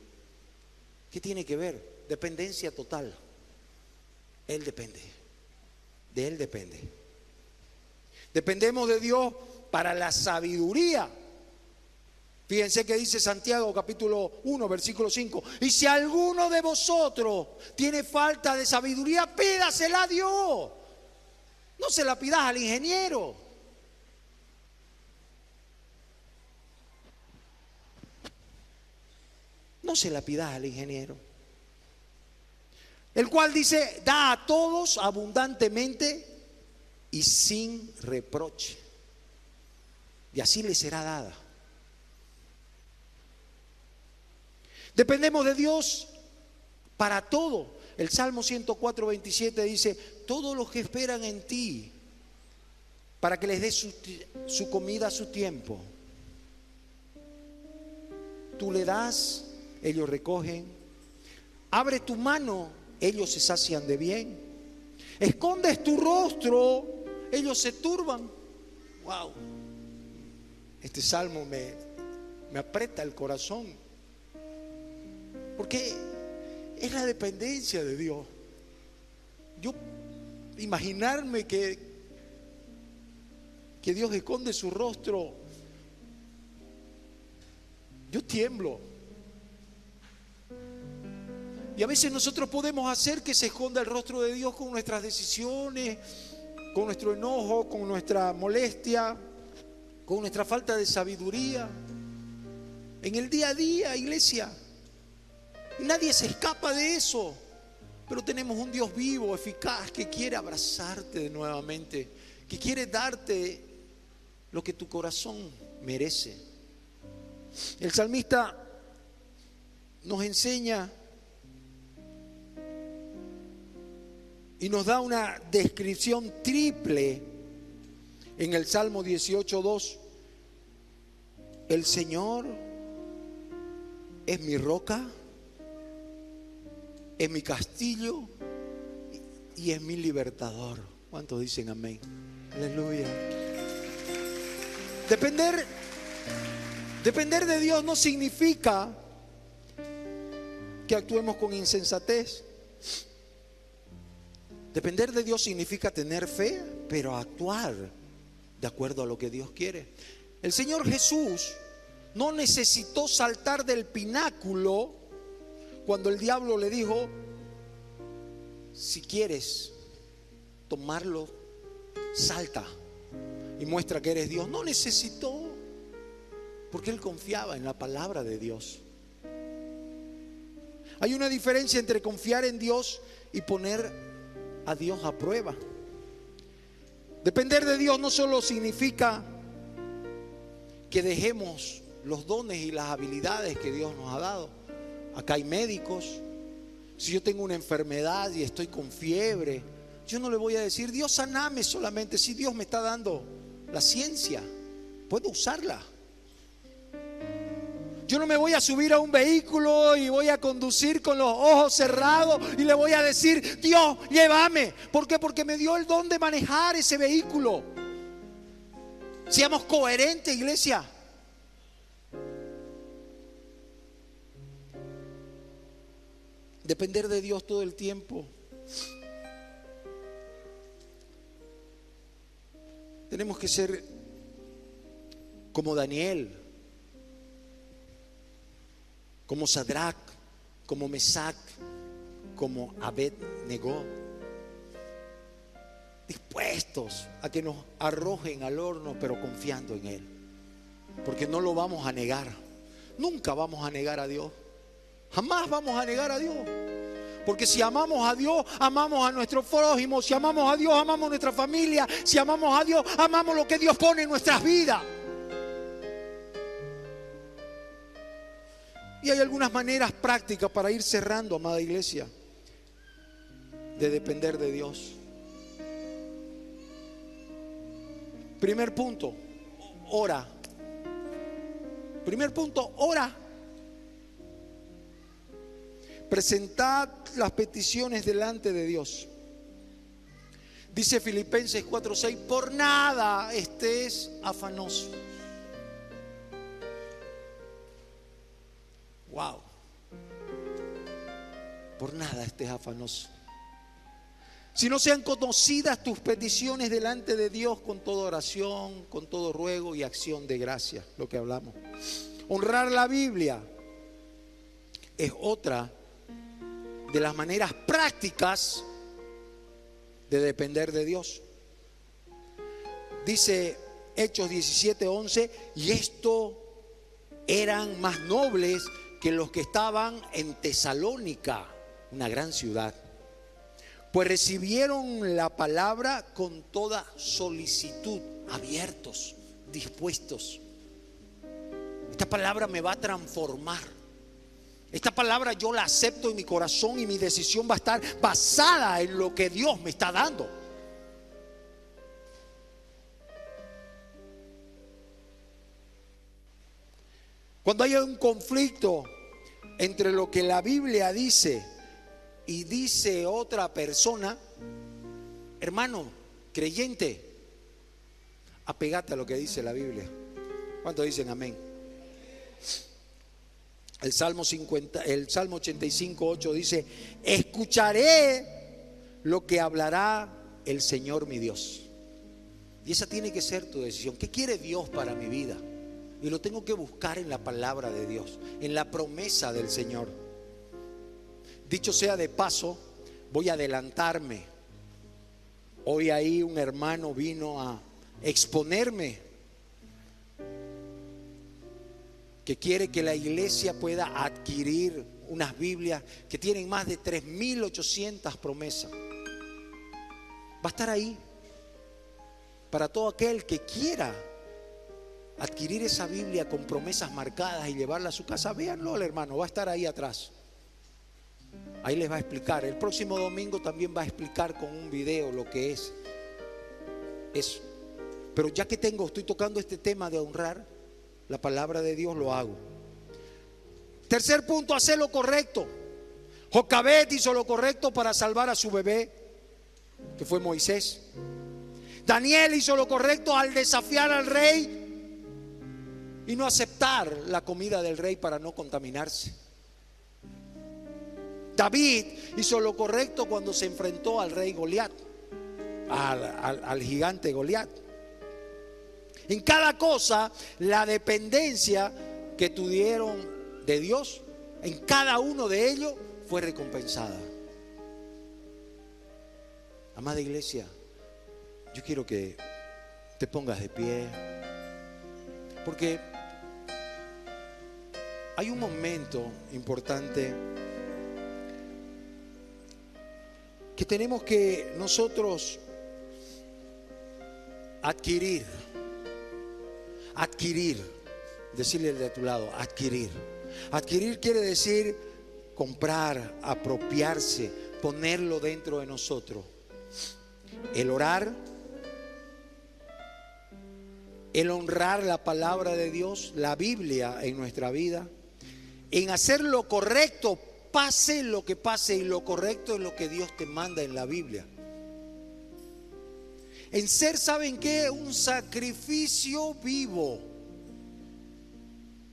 Speaker 1: ¿Qué tiene que ver? Dependencia total. Él depende. De Él depende. Dependemos de Dios para la sabiduría. Fíjense que dice Santiago capítulo 1 versículo 5. Y si alguno de vosotros tiene falta de sabiduría, pídasela a Dios. No se la pidas al ingeniero. No se la pidas al ingeniero. El cual dice, da a todos abundantemente y sin reproche. Y así le será dada. Dependemos de Dios para todo. El Salmo 104, 27 dice, todos los que esperan en ti, para que les dé su comida a su tiempo. Tú le das, ellos recogen. Abre tu mano, ellos se sacian de bien. Escondes tu rostro, ellos se turban. Wow. Este salmo me aprieta el corazón. Porque es la dependencia de Dios. Yo imaginarme que Dios esconde su rostro, yo tiemblo. Y a veces nosotros podemos hacer que se esconda el rostro de Dios con nuestras decisiones, con nuestro enojo, con nuestra molestia, con nuestra falta de sabiduría. En el día a día, iglesia. Y nadie se escapa de eso. Pero tenemos un Dios vivo, eficaz, que quiere abrazarte nuevamente, que quiere darte lo que tu corazón merece. El salmista nos enseña y nos da una descripción triple en el Salmo 18:2. El Señor es mi roca, es mi castillo y es mi libertador. ¿Cuántos dicen amén? Aleluya. Depender de Dios no significa que actuemos con insensatez. Depender de Dios significa tener fe, pero actuar de acuerdo a lo que Dios quiere. El Señor Jesús no necesitó saltar del pináculo cuando el diablo le dijo: si quieres tomarlo, salta y muestra que eres Dios. No necesitó, porque él confiaba en la palabra de Dios. Hay una diferencia entre confiar en Dios y poner a Dios a prueba. Depender de Dios no solo significa que dejemos los dones y las habilidades que Dios nos ha dado. Acá hay médicos. Si yo tengo una enfermedad y estoy con fiebre, yo no le voy a decir: Dios, saname solamente. Si Dios me está dando la ciencia, puedo usarla. Yo no me voy a subir a un vehículo y voy a conducir con los ojos cerrados y le voy a decir: Dios, llévame. ¿Por qué? Porque me dio el don de manejar ese vehículo. Seamos coherentes, iglesia. Depender de Dios todo el tiempo. Tenemos que ser como Daniel, como Sadrach, como Mesac, como Abed-Negó, dispuestos a que nos arrojen al horno, pero confiando en Él, porque no lo vamos a negar. Nunca vamos a negar a Dios. Jamás vamos a negar a Dios. Porque si amamos a Dios, amamos a nuestro prójimo. Si amamos a Dios, amamos a nuestra familia. Si amamos a Dios, amamos lo que Dios pone en nuestras vidas. Y hay algunas maneras prácticas para ir cerrando, amada iglesia, de depender de Dios. Primer punto, ora. Primer punto, ora. Presentad las peticiones delante de Dios. Dice Filipenses 4:6: por nada estés afanoso. Wow. Por nada estés afanoso, si no sean conocidas tus peticiones delante de Dios con toda oración, con todo ruego y acción de gracia. Lo que hablamos. Honrar la Biblia es otra de las maneras prácticas de depender de Dios. Dice Hechos 17:11: y esto eran más nobles que los que estaban en Tesalónica, una gran ciudad, pues recibieron la palabra con toda solicitud, abiertos, dispuestos. Esta palabra me va a transformar. Esta palabra yo la acepto en mi corazón y mi decisión va a estar basada en lo que Dios me está dando. Cuando hay un conflicto entre lo que la Biblia dice y dice otra persona, hermano, creyente, apegate a lo que dice la Biblia. ¿Cuántos dicen amén? El Salmo 85:8 dice: escucharé lo que hablará el Señor mi Dios. Y esa tiene que ser tu decisión. ¿Qué quiere Dios para mi vida? Y lo tengo que buscar en la palabra de Dios, en la promesa del Señor. Dicho sea de paso, voy a adelantarme. Hoy ahí un hermano vino a exponerme que quiere que la iglesia pueda adquirir unas Biblias que tienen más de 3.800 promesas. Va a estar ahí para todo aquel que quiera adquirir esa Biblia con promesas marcadas y llevarla a su casa. Véanlo, hermano, va a estar ahí atrás. Ahí les va a explicar. El próximo domingo también va a explicar con un video lo que es eso. Pero ya que estoy tocando este tema de honrar la palabra de Dios, lo hago. Tercer punto, hacer lo correcto. Jocabed hizo lo correcto para salvar a su bebé, que fue Moisés. Daniel hizo lo correcto al desafiar al rey y no aceptar la comida del rey para no contaminarse. David hizo lo correcto cuando se enfrentó al rey Goliat, al gigante Goliat. En cada cosa, la dependencia que tuvieron de Dios, en cada uno de ellos fue recompensada. Amada iglesia, yo quiero que te pongas de pie, porque hay un momento importante que tenemos que nosotros adquirir, decirle al de a tu lado, adquirir. Adquirir quiere decir comprar, apropiarse, ponerlo dentro de nosotros. El orar, el honrar la palabra de Dios, la Biblia en nuestra vida, en hacer lo correcto, pase lo que pase, y lo correcto es lo que Dios te manda en la Biblia. En ser, ¿saben qué? Un sacrificio vivo.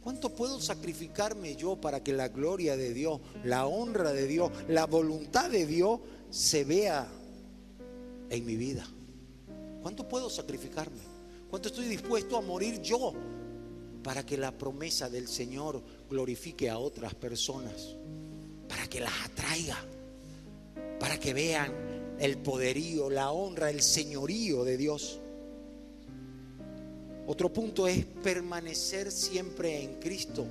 Speaker 1: ¿Cuánto puedo sacrificarme yo para que la gloria de Dios, la honra de Dios, la voluntad de Dios se vea en mi vida? ¿Cuánto puedo sacrificarme? ¿Cuánto estoy dispuesto a morir yo para que la promesa del Señor glorifique a otras personas? Para que las atraiga, para que vean el poderío, la honra, el señorío de Dios. Otro punto es permanecer siempre en Cristo.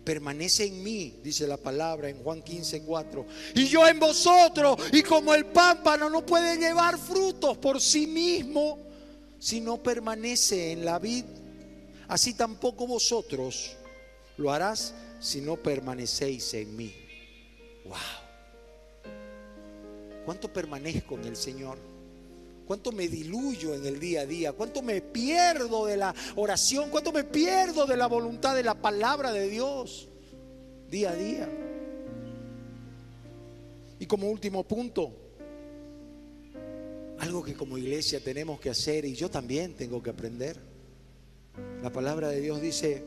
Speaker 1: Permanece en mí, dice la palabra en Juan 15:4. Y yo en vosotros. Y como el pámpano no puede llevar frutos por sí mismo si no permanece en la vid, así tampoco vosotros lo harás si no permanecéis en mí. Wow. ¿Cuánto permanezco en el Señor? ¿Cuánto me diluyo en el día a día? ¿Cuánto me pierdo de la oración? ¿Cuánto me pierdo de la voluntad de la palabra de Dios día a día? Y como último punto, algo que como iglesia tenemos que hacer, y yo también tengo que aprender. La palabra de Dios dice: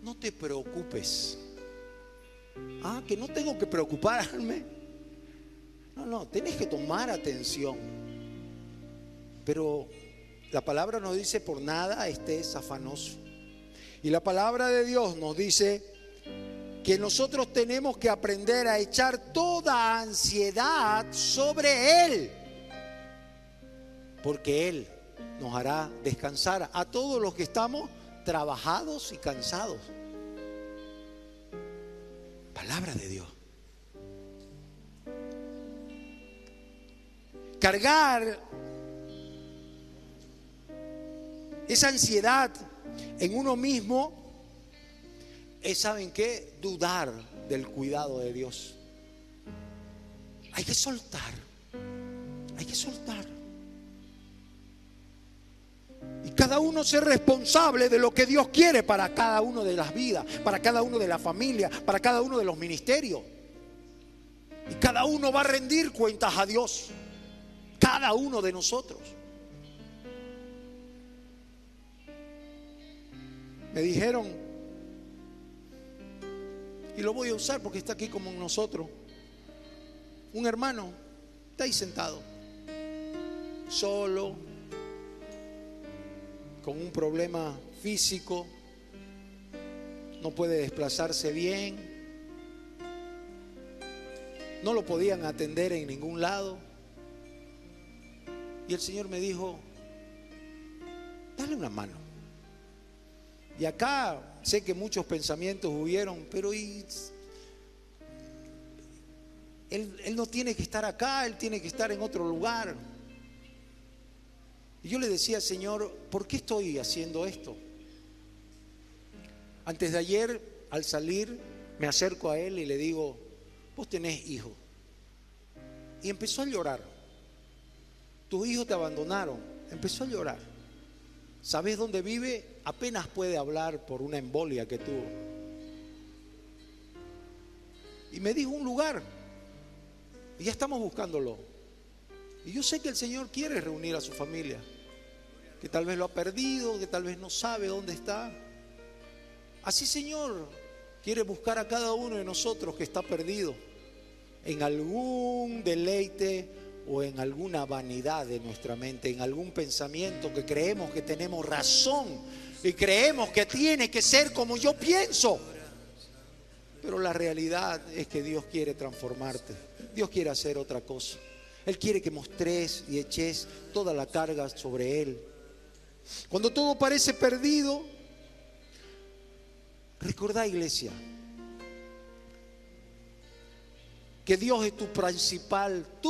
Speaker 1: no te preocupes. Que no tengo que preocuparme. No, tenés que tomar atención. Pero la palabra nos dice: por nada estés afanoso. Y la palabra de Dios nos dice que nosotros tenemos que aprender a echar toda ansiedad sobre Él, porque Él nos hará descansar a todos los que estamos trabajados y cansados. Palabra de Dios. Cargar esa ansiedad en uno mismo es, ¿saben qué? Dudar del cuidado de Dios. Hay que soltar. Hay que soltar. Y cada uno ser responsable de lo que Dios quiere para cada uno de las vidas, para cada uno de la familia, para cada uno de los ministerios. Y cada uno va a rendir cuentas a Dios. Cada uno de nosotros. Me dijeron, y lo voy a usar porque está aquí como nosotros, un hermano está ahí sentado, solo, con un problema físico, no puede desplazarse bien, no lo podían atender en ningún lado. Y el Señor me dijo: dale una mano. Y acá sé que muchos pensamientos hubieron, pero él no tiene que estar acá, él tiene que estar en otro lugar. Y yo le decía, Señor, ¿por qué estoy haciendo esto? Antes de ayer, al salir, me acerco a él y le digo, vos tenés hijo. Y empezó a llorar. Tus hijos te abandonaron. Empezó a llorar. ¿Sabés dónde vive? Apenas puede hablar por una embolia que tuvo. Y me dijo un lugar. Y ya estamos buscándolo. Y yo sé que el Señor quiere reunir a su familia, que tal vez lo ha perdido, que tal vez no sabe dónde está. Así, Señor, quiere buscar a cada uno de nosotros que está perdido en algún deleite o en alguna vanidad de nuestra mente, en algún pensamiento que creemos que tenemos razón y creemos que tiene que ser como yo pienso. Pero la realidad es que Dios quiere transformarte. Dios quiere hacer otra cosa. Él quiere que mostres y eches toda la carga sobre Él. Cuando todo parece perdido, recordá, iglesia, que Dios es tu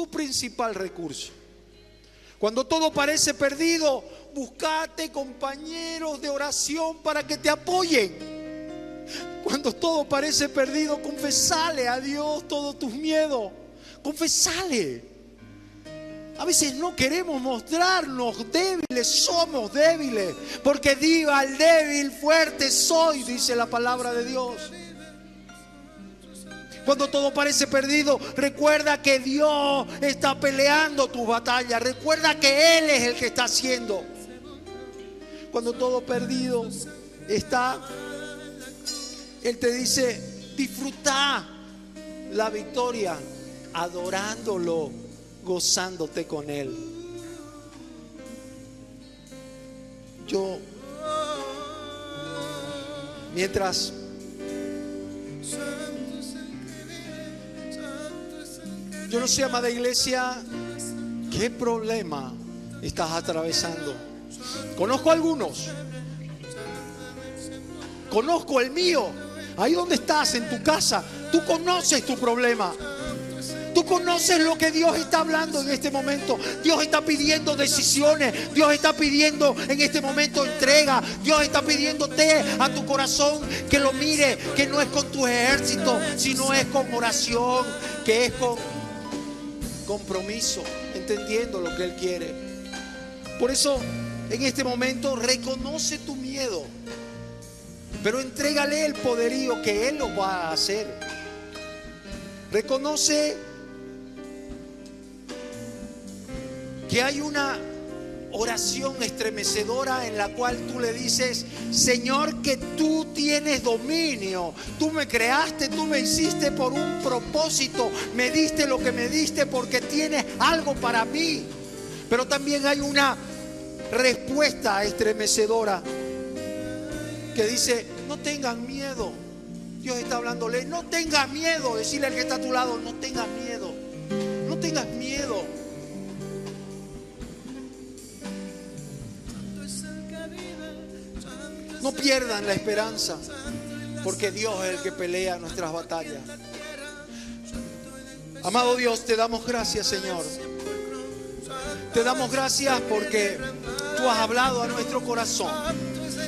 Speaker 1: principal recurso. Cuando todo parece perdido, buscate compañeros de oración para que te apoyen. Cuando todo parece perdido, confesale a Dios todos tus miedos. Confesale. A veces no queremos mostrarnos débiles, somos débiles, porque diga al débil, fuerte soy, dice la palabra de Dios. Cuando todo parece perdido, recuerda que Dios está peleando tus batallas. Recuerda que Él es el que está haciendo. Cuando todo perdido está, Él te dice, disfruta la victoria, adorándolo, gozándote con Él. Mientras yo no sé, amada iglesia, qué problema estás atravesando. Conozco algunos. Conozco el mío. Ahí donde estás, en tu casa, tú conoces tu problema. Tú conoces lo que Dios está hablando en este momento. Dios está pidiendo decisiones. Dios está pidiendo en este momento entrega. Dios está pidiéndote a tu corazón que lo mire, que no es con tus ejércitos, sino es con oración, que es con compromiso, entendiendo lo que Él quiere. Por eso, en este momento, reconoce tu miedo, pero entrégale el poderío que Él lo va a hacer. Reconoce que hay una oración estremecedora en la cual tú le dices, Señor, que tú tienes dominio, tú me creaste, tú me hiciste por un propósito, me diste lo que me diste porque tienes algo para mí. Pero también hay una respuesta estremecedora que dice, no tengan miedo. Dios está hablándole, no tengas miedo. Decirle al que está a tu lado, no tengas miedo, no tengas miedo. No pierdan la esperanza, porque Dios es el que pelea nuestras batallas. Amado Dios, te damos gracias, Señor. Te damos gracias porque tú has hablado a nuestro corazón.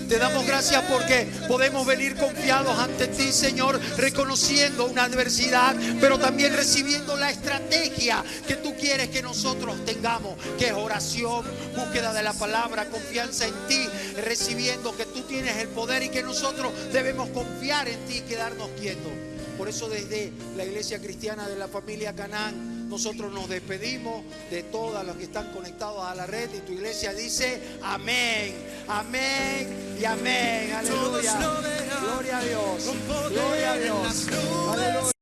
Speaker 1: Te damos gracias porque podemos venir confiados ante ti, Señor, reconociendo una adversidad, pero también recibiendo la estrategia que tú quieres que nosotros tengamos, que es oración, búsqueda de la palabra, confianza en ti, recibiendo que tú tienes el poder y que nosotros debemos confiar en ti y quedarnos quietos. Por eso desde la Iglesia Cristiana de la Familia Canaán, nosotros nos despedimos de todos los que están conectados a la red y tu iglesia dice amén, amén y amén. Aleluya. Gloria a Dios. Gloria a Dios. Aleluya.